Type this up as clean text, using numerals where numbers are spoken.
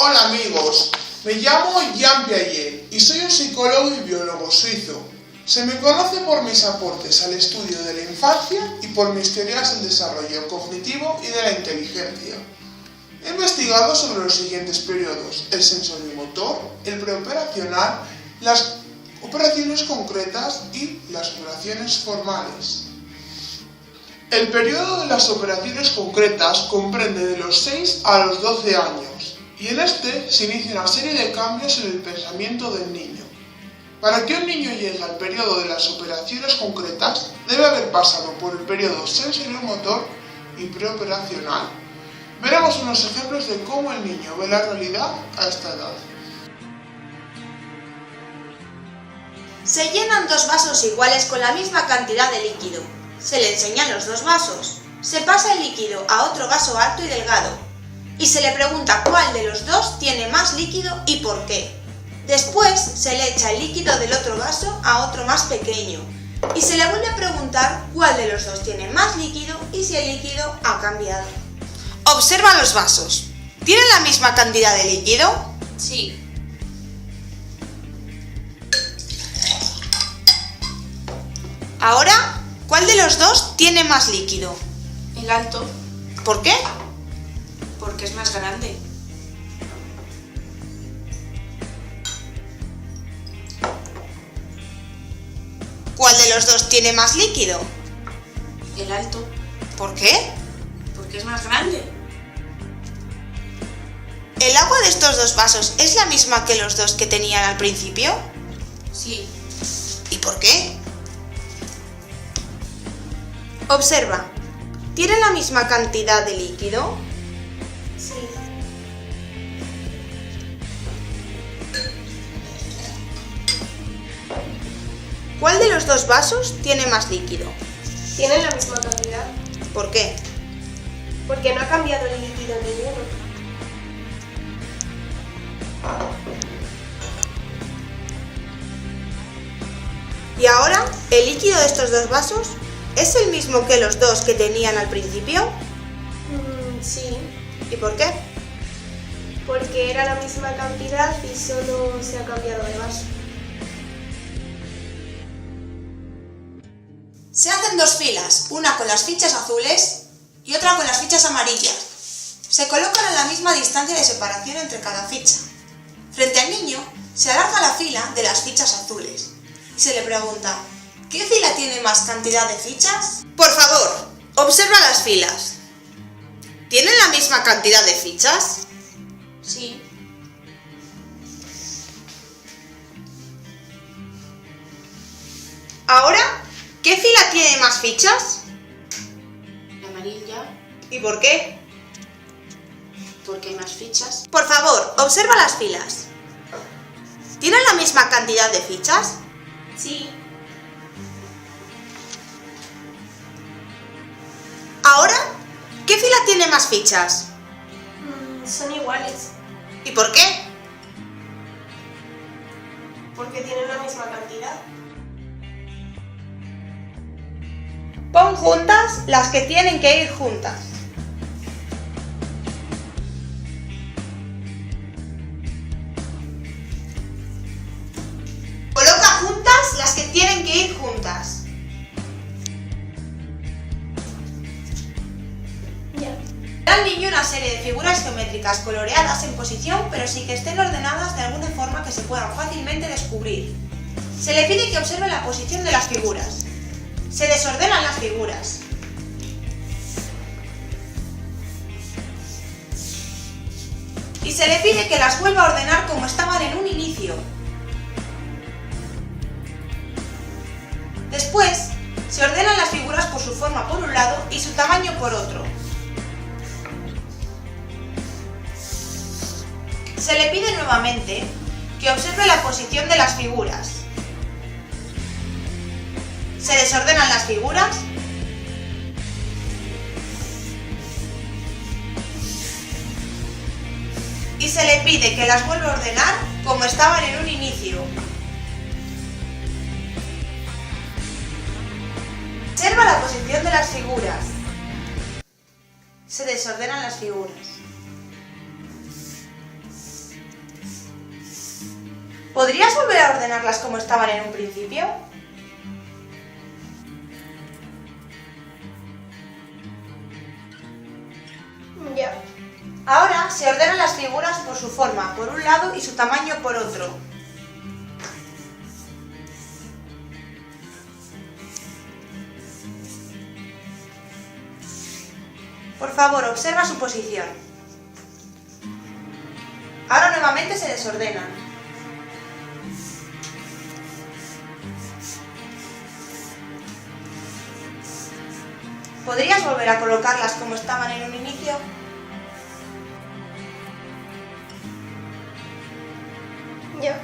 Hola amigos, me llamo Jean Piaget y soy un psicólogo y biólogo suizo. Se me conoce por mis aportes al estudio de la infancia y por mis teorías del desarrollo cognitivo y de la inteligencia. He investigado sobre los siguientes periodos: el sensorimotor, el preoperacional, las operaciones concretas y las operaciones formales. El periodo de las operaciones concretas comprende de los 6 a los 12 años y en este se inicia una serie de cambios en el pensamiento del niño. Para que un niño llegue al periodo de las operaciones concretas debe haber pasado por el periodo sensorimotor y preoperacional. Veremos unos ejemplos de cómo el niño ve la realidad a esta edad. Se llenan dos vasos iguales con la misma cantidad de líquido. Se le enseñan los dos vasos. Se pasa el líquido a otro vaso alto y delgado. Y se le pregunta cuál de los dos tiene más líquido y por qué. Después se le echa el líquido del otro vaso a otro más pequeño. Y se le vuelve a preguntar cuál de los dos tiene más líquido y si el líquido ha cambiado. Observa los vasos. ¿Tienen la misma cantidad de líquido? Sí. Ahora, ¿cuál de los dos tiene más líquido? El alto, ¿Por qué? porque es más grande. ¿Cuál de los dos tiene más líquido? El alto, ¿Por qué? porque es más grande. ¿El agua de estos dos vasos es la misma que los dos que tenían al principio? Sí. ¿Y por qué? Observa. ¿Tienen la misma cantidad de líquido? Sí. ¿Cuál de los dos vasos tiene más líquido? Tienen la misma cantidad, ¿Por qué? porque no ha cambiado el líquido ninguno. ¿Y ahora, el líquido de estos dos vasos es el mismo que los dos que tenían al principio? Sí, ¿Y por qué? porque era la misma cantidad y solo se ha cambiado de vaso. Se hacen dos filas, una con las fichas azules y otra con las fichas amarillas. Se colocan a la misma distancia de separación entre cada ficha. Frente al niño se alarga la fila de las fichas azules y se le pregunta: ¿qué fila tiene más cantidad de fichas? Por favor, observa las filas. ¿Tienen la misma cantidad de fichas? Sí. Ahora, ¿qué fila tiene más fichas? La amarilla, ¿Y por qué? porque hay más fichas. Por favor, observa las filas. ¿Tienen la misma cantidad de fichas? Sí, Ahora, ¿qué fila tiene más fichas? son iguales, ¿Y por qué? porque tienen la misma cantidad. Pon juntas las que tienen que ir juntas. Coloca juntas las que tienen que ir juntas. Ya. Da al niño una serie de figuras geométricas coloreadas en posición, pero sin que estén ordenadas de alguna forma que se puedan fácilmente descubrir. Se le pide que observe la posición de las figuras. Se desordenan las figuras. Y se le pide que las vuelva a ordenar como estaban en un inicio. Después, se ordenan las figuras por su forma por un lado y su tamaño por otro. Se le pide nuevamente que observe la posición de las figuras. Se desordenan las figuras. Y se le pide que las vuelva a ordenar como estaban en un inicio. Observa la posición de las figuras. Se desordenan las figuras. ¿Podrías volver a ordenarlas como estaban en un principio? Ya. Ahora se ordenan las figuras por su forma, por un lado, y su tamaño por otro. Por favor, observa su posición. Ahora nuevamente se desordenan. ¿Podrías volver a colocarlas como estaban en un inicio? Ya.